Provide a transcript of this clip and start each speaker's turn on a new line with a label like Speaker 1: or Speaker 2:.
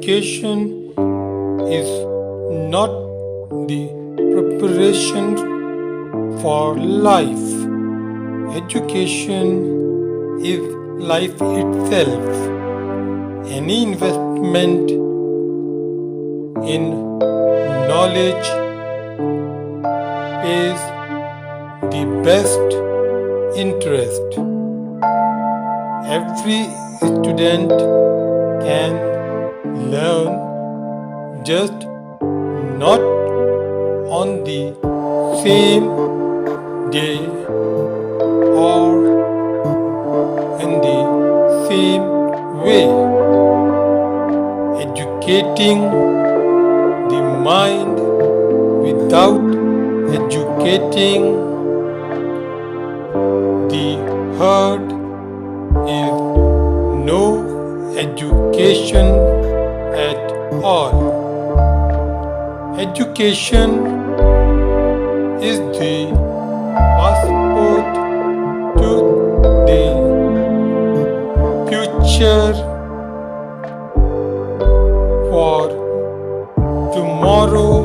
Speaker 1: education is not the preparation for life. Education is life itself. Any investment in knowledge pays the best interest. Every student can learn, just not on the same day or in the same way. Educating the mind without educating the heart is no education at all. Education is the passport to the future. For tomorrow